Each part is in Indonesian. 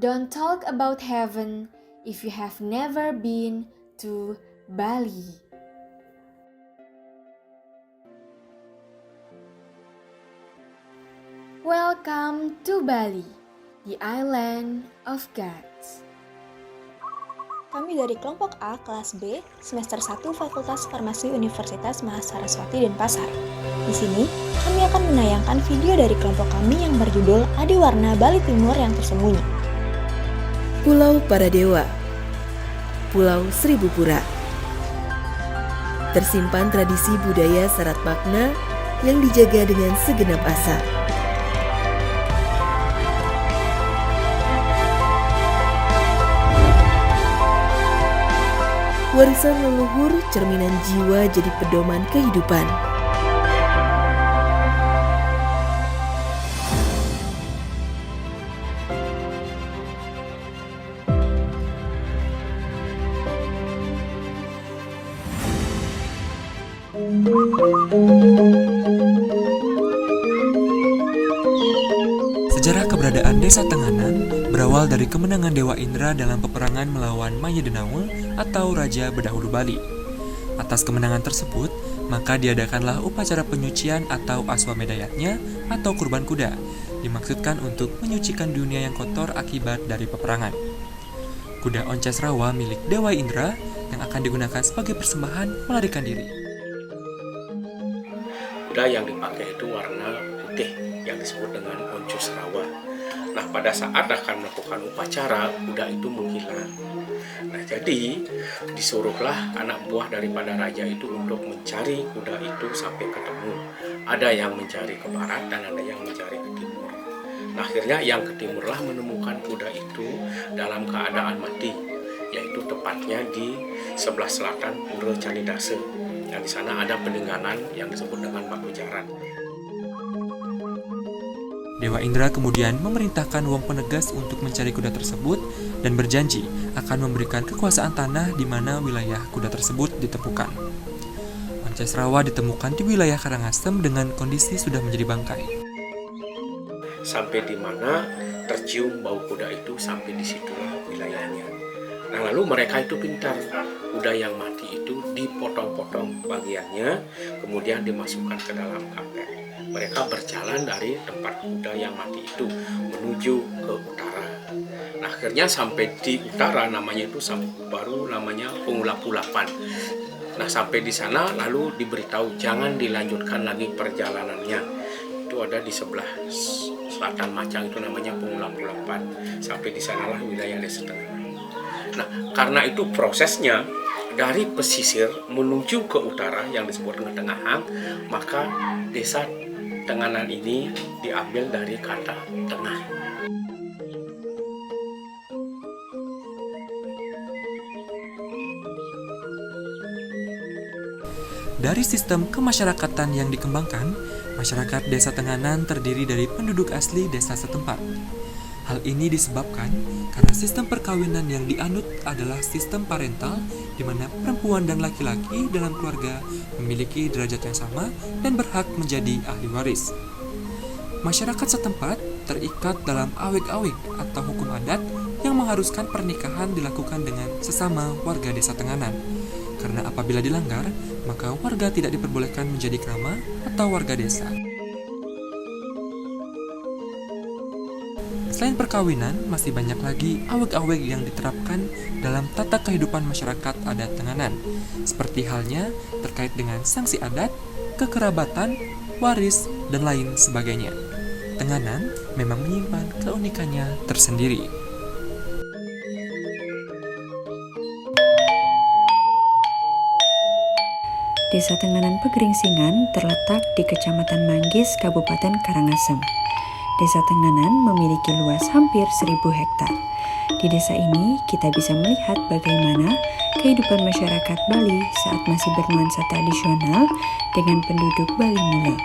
Don't talk about heaven if you have never been to Bali. Welcome to Bali, the island of gods. Kami dari kelompok A kelas B semester 1 Fakultas Farmasi Universitas Mahasaraswati Denpasar. Di sini, kami akan menayangkan video dari kelompok kami yang berjudul Adiwarna Bali Timur yang Tersembunyi. Pulau Para Dewa, Pulau Seribu Pura. Tersimpan tradisi budaya syarat makna yang dijaga dengan segenap asa. Warisan leluhur cerminan jiwa jadi pedoman kehidupan. Sejarah keberadaan Desa Tenganan berawal dari kemenangan Dewa Indra dalam peperangan melawan Mayedenaul atau Raja Bedahulu Bali. Atas kemenangan tersebut, maka diadakanlah upacara penyucian atau aswamedayatnya atau kurban kuda, dimaksudkan untuk menyucikan dunia yang kotor akibat dari peperangan. Kuda onces rawa milik Dewa Indra yang akan digunakan sebagai persembahan melarikan diri. Kuda yang dipakai itu warna putih yang disebut dengan oncos rawa. Nah, pada saat akan melakukan upacara, kuda itu menghilang. Nah, jadi disuruhlah anak buah daripada raja itu untuk mencari kuda itu sampai ketemu. Ada yang mencari ke barat dan ada yang mencari ke timur. Nah, akhirnya yang ke timurlah menemukan kuda itu dalam keadaan mati, yaitu tepatnya di sebelah selatan Pura Candidase. Dan di sana ada peninggalan yang disebut dengan Batu Jaran. Dewa Indra kemudian memerintahkan Wong Penegas untuk mencari kuda tersebut dan berjanji akan memberikan kekuasaan tanah di mana wilayah kuda tersebut ditemukan. Onces rawa ditemukan di wilayah Karangasem dengan kondisi sudah menjadi bangkai. Sampai di mana tercium bau kuda itu, sampai di situlah wilayahnya. Nah, lalu mereka itu pintar. Kuda yang mati itu dipotong-potong bagiannya, kemudian dimasukkan ke dalam kapel. Mereka berjalan dari tempat kuda yang mati itu menuju ke utara. Nah, akhirnya sampai di utara, namanya itu baru namanya Pengulap-ulapan. Nah, sampai di sana lalu diberitahu jangan dilanjutkan lagi perjalanannya. Itu ada di sebelah selatan Macang, itu namanya Pengulap-ulapan. Sampai di sanalah wilayah Desa Tenganan. Nah, karena itu prosesnya dari pesisir menuju ke utara yang disebut dengan Tengahang, maka Desa Tenganan ini diambil dari kata tengah. Dari sistem kemasyarakatan yang dikembangkan, masyarakat Desa Tenganan terdiri dari penduduk asli desa setempat. Hal ini disebabkan karena sistem perkawinan yang dianut adalah sistem parental, di mana perempuan dan laki-laki dalam keluarga memiliki derajat yang sama dan berhak menjadi ahli waris. Masyarakat setempat terikat dalam awik-awik atau hukum adat yang mengharuskan pernikahan dilakukan dengan sesama warga Desa Tenganan. Karena apabila dilanggar, maka warga tidak diperbolehkan menjadi krama atau warga desa. Selain perkawinan, masih banyak lagi awik-awik yang diterapkan dalam tata kehidupan masyarakat adat Tenganan, seperti halnya terkait dengan sanksi adat, kekerabatan, waris, dan lain sebagainya. Tenganan memang menyimpan keunikannya tersendiri. Desa Tenganan Pegeringsingan terletak di Kecamatan Manggis, Kabupaten Karangasem. Desa Tenganan memiliki luas hampir 1.000 hektar. Di desa ini, kita bisa melihat bagaimana kehidupan masyarakat Bali saat masih bernuansa tradisional dengan penduduk Bali Mula.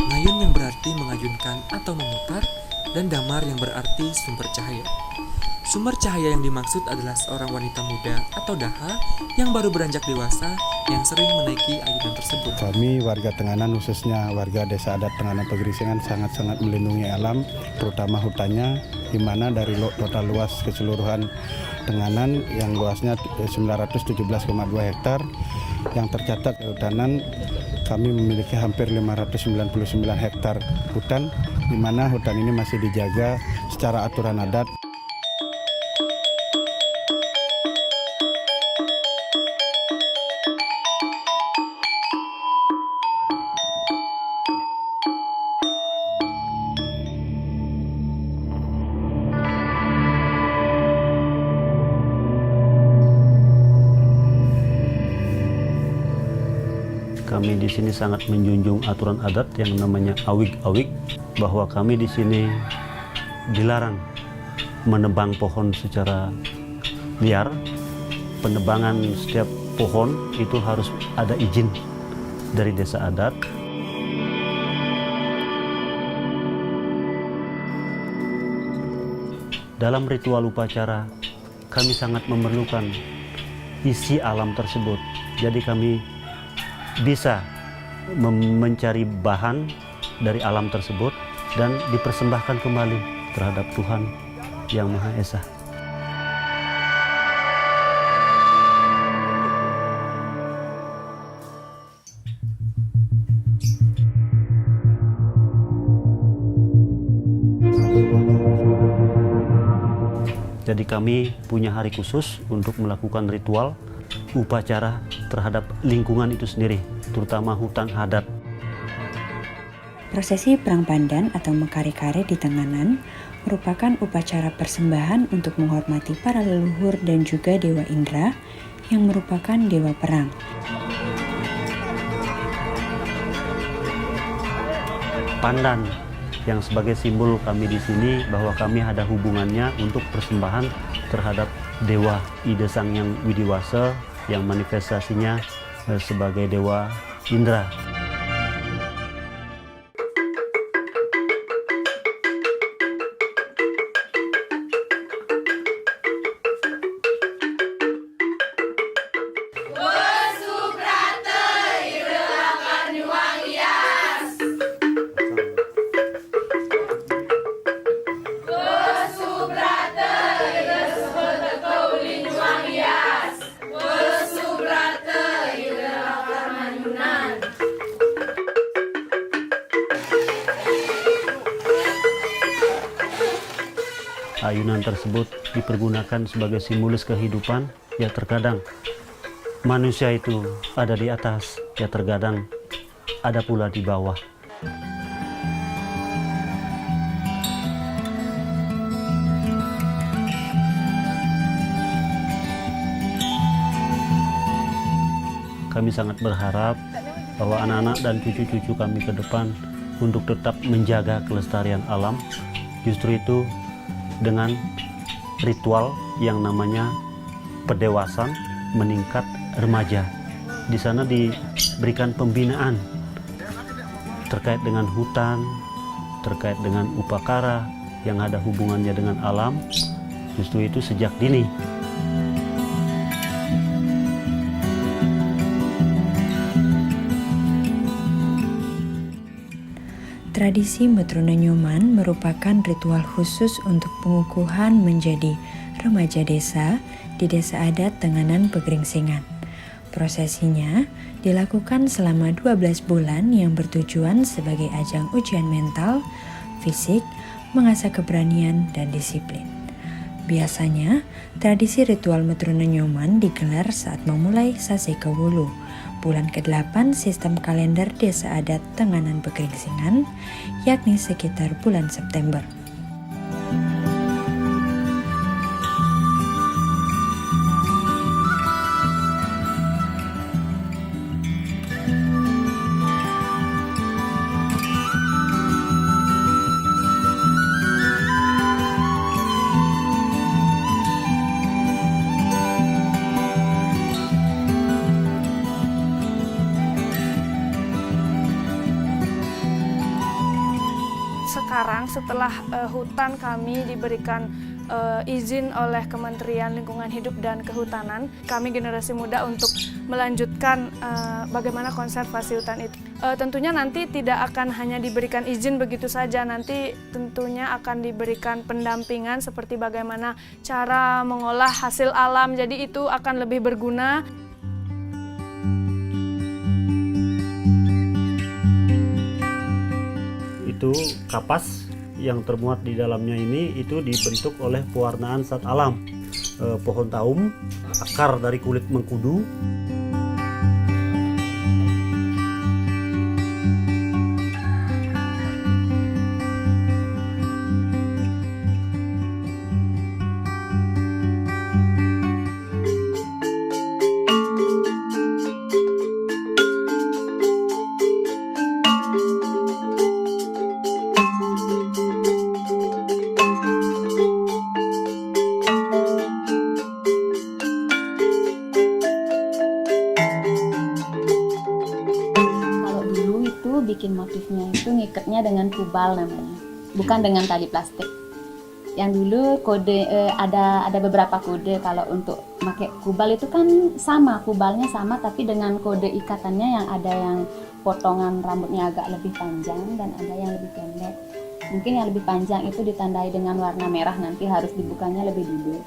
Ngayun yang berarti mengayunkan atau memutar, dan damar yang berarti sumber cahaya. Sumber cahaya yang dimaksud adalah seorang wanita muda atau daha yang baru beranjak dewasa yang sering menaiki ayunan tersebut. Kami warga Tenganan, khususnya warga Desa Adat Tenganan Pegeringsingan, sangat-sangat melindungi alam, terutama hutannya, di mana dari total luas keseluruhan Tenganan yang luasnya 917,2 hektar, yang tercatat kehutanan kami memiliki hampir 599 hektar hutan, di mana hutan ini masih dijaga secara aturan adat. Kami di sini sangat menjunjung aturan adat yang namanya awig-awig, bahwa kami di sini dilarang menebang pohon secara liar. Penebangan setiap pohon itu harus ada izin dari desa adat. Dalam ritual upacara, kami sangat memerlukan isi alam tersebut. Jadi kami bisa mencari bahan dari alam tersebut dan dipersembahkan kembali terhadap Tuhan Yang Maha Esa. Jadi kami punya hari khusus untuk melakukan ritual upacara terhadap lingkungan itu sendiri, terutama hutan adat. Prosesi Perang Pandan atau Mekare-kare di Tenganan merupakan upacara persembahan untuk menghormati para leluhur dan juga Dewa Indra yang merupakan dewa perang. Pandan yang sebagai simbol kami di sini bahwa kami ada hubungannya untuk persembahan terhadap Dewa Ida Sang Hyang Widiwasa yang manifestasinya sebagai Dewa Indra. Ayunan tersebut dipergunakan sebagai simbolis kehidupan, ya terkadang manusia itu ada di atas, ya terkadang ada pula di bawah. Kami sangat berharap bahwa anak-anak dan cucu-cucu kami ke depan untuk tetap menjaga kelestarian alam. Justru itu dengan ritual yang namanya pedewasan meningkat remaja. Di sana diberikan pembinaan terkait dengan hutan, terkait dengan upakara yang ada hubungannya dengan alam. Justru itu sejak dini. Tradisi Metrona Nyoman merupakan ritual khusus untuk pengukuhan menjadi remaja desa di Desa Adat Tenganan Pegeringsingan. Prosesinya dilakukan selama 12 bulan yang bertujuan sebagai ajang ujian mental, fisik, mengasah keberanian, dan disiplin. Biasanya, tradisi ritual Metrona Nyoman digelar saat memulai Sase Kewulu, bulan ke-8 sistem kalender Desa Adat Tenganan Pegeringsingan, yakni sekitar bulan September. Sekarang setelah hutan kami diberikan izin oleh Kementerian Lingkungan Hidup dan Kehutanan, kami generasi muda untuk melanjutkan bagaimana konservasi hutan itu. Tentunya nanti tidak akan hanya diberikan izin begitu saja, nanti tentunya akan diberikan pendampingan seperti bagaimana cara mengolah hasil alam, jadi itu akan lebih berguna. Itu kapas yang termuat di dalamnya ini itu dibentuk oleh pewarnaan zat alam, pohon taum, akar dari kulit mengkudu. Bikin motifnya itu ngikatnya dengan kubal namanya, bukan dengan tali plastik. Yang dulu kode ada beberapa kode. Kalau untuk pakai kubal itu kan sama, kubalnya sama, tapi dengan kode ikatannya yang ada yang potongan rambutnya agak lebih panjang dan ada yang lebih pendek. Mungkin yang lebih panjang itu ditandai dengan warna merah, nanti harus dibukanya lebih dulu.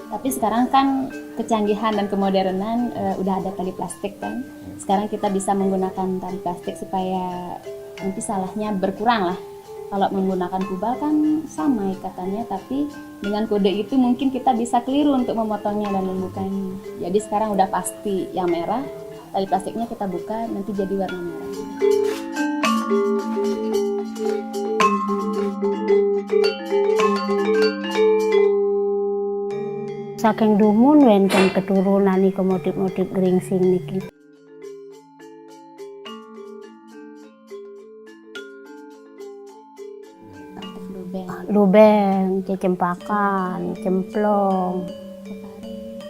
Tapi sekarang kan kecanggihan dan kemodernan udah ada tali plastik kan. Sekarang kita bisa menggunakan tali plastik supaya nanti salahnya berkurang lah. Kalau menggunakan kubal kan sama ikatannya, tapi dengan kode itu mungkin kita bisa keliru untuk memotongnya dan membukanya. Jadi sekarang udah pasti yang merah, tali plastiknya kita buka nanti jadi warna merah. Saking dumun wonten keturunan iki motif-motif geringsing niki. Lubeng, cempakan, cemplong,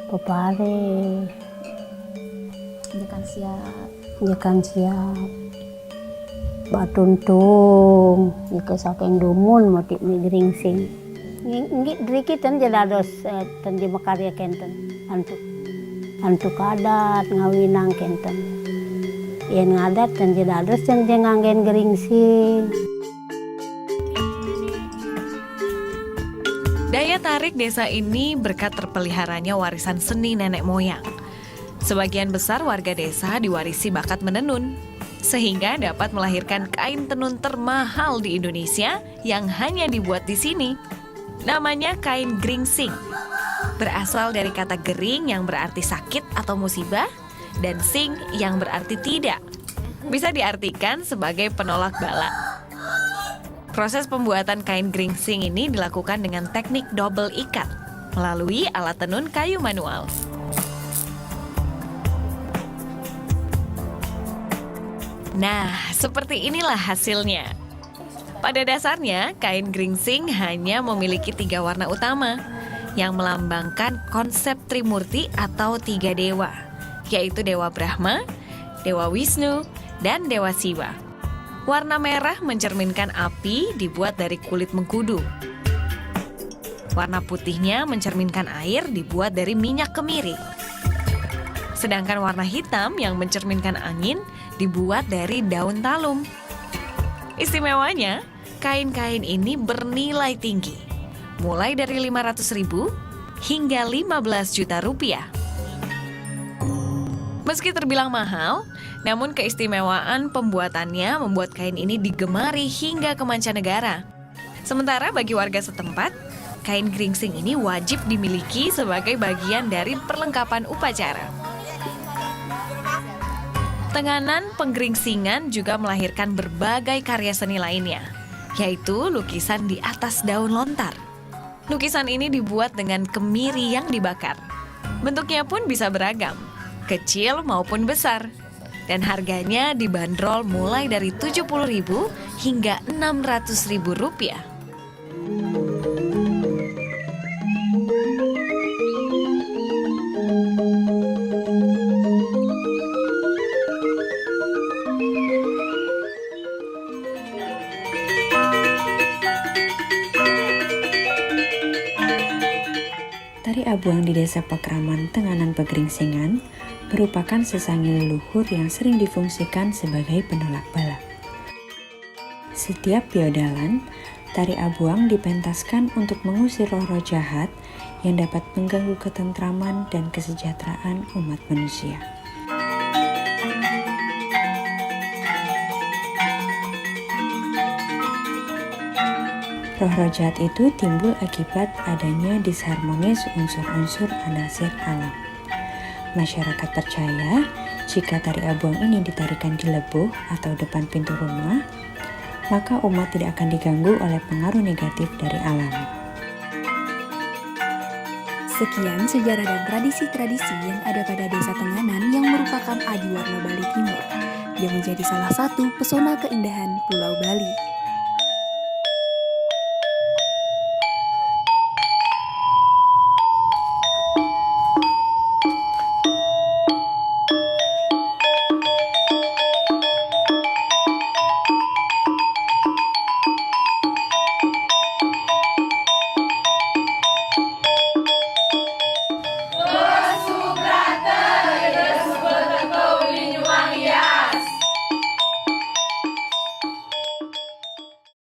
pepare, jekan siap, batuntung, jika saking dumun motif ni geringsing. Nggih driki ten jelados ten di makarya kenten antuk adat ngawinang kenten. Yen ngadat ten jelados ten nganggen geringsing. Daya tarik desa ini berkat terpeliharanya warisan seni nenek moyang. Sebagian besar warga desa diwarisi bakat menenun, sehingga dapat melahirkan kain tenun termahal di Indonesia yang hanya dibuat di sini. Namanya kain geringsing. Berasal dari kata gering yang berarti sakit atau musibah, dan sing yang berarti tidak. Bisa diartikan sebagai penolak bala. Proses pembuatan kain geringsing ini dilakukan dengan teknik double ikat melalui alat tenun kayu manual. Nah, seperti inilah hasilnya. Pada dasarnya, kain geringsing hanya memiliki 3 warna utama yang melambangkan konsep Trimurti atau 3 dewa, yaitu Dewa Brahma, Dewa Wisnu, dan Dewa Siwa. Warna merah mencerminkan api dibuat dari kulit mengkudu. Warna putihnya mencerminkan air dibuat dari minyak kemiri. Sedangkan warna hitam yang mencerminkan angin dibuat dari daun talung. Istimewanya, kain-kain ini bernilai tinggi, mulai dari 500.000 hingga 15 juta rupiah. Meski terbilang mahal, namun keistimewaan pembuatannya membuat kain ini digemari hingga ke mancanegara. Sementara bagi warga setempat, kain geringsing ini wajib dimiliki sebagai bagian dari perlengkapan upacara. Tenganan penggeringsingan juga melahirkan berbagai karya seni lainnya, yaitu lukisan di atas daun lontar. Lukisan ini dibuat dengan kemiri yang dibakar. Bentuknya pun bisa beragam, kecil maupun besar. Dan harganya dibanderol mulai dari 70.000 hingga 600.000 rupiah. Abuang di Desa Pakraman, Tenganan Pegeringsingan merupakan sesangi leluhur yang sering difungsikan sebagai penolak bala. Setiap piodalan, tari abuang dipentaskan untuk mengusir roh-roh jahat yang dapat mengganggu ketentraman dan kesejahteraan umat manusia. Roh-roh jahat itu timbul akibat adanya disharmonis unsur-unsur anasir alam. Masyarakat percaya jika tari abuang ini ditarikan di lebuh atau depan pintu rumah, maka umat tidak akan diganggu oleh pengaruh negatif dari alam. Sekian sejarah dan tradisi-tradisi yang ada pada Desa Tenganan yang merupakan Adiwarna Bali Timur, yang menjadi salah satu pesona keindahan Pulau Bali.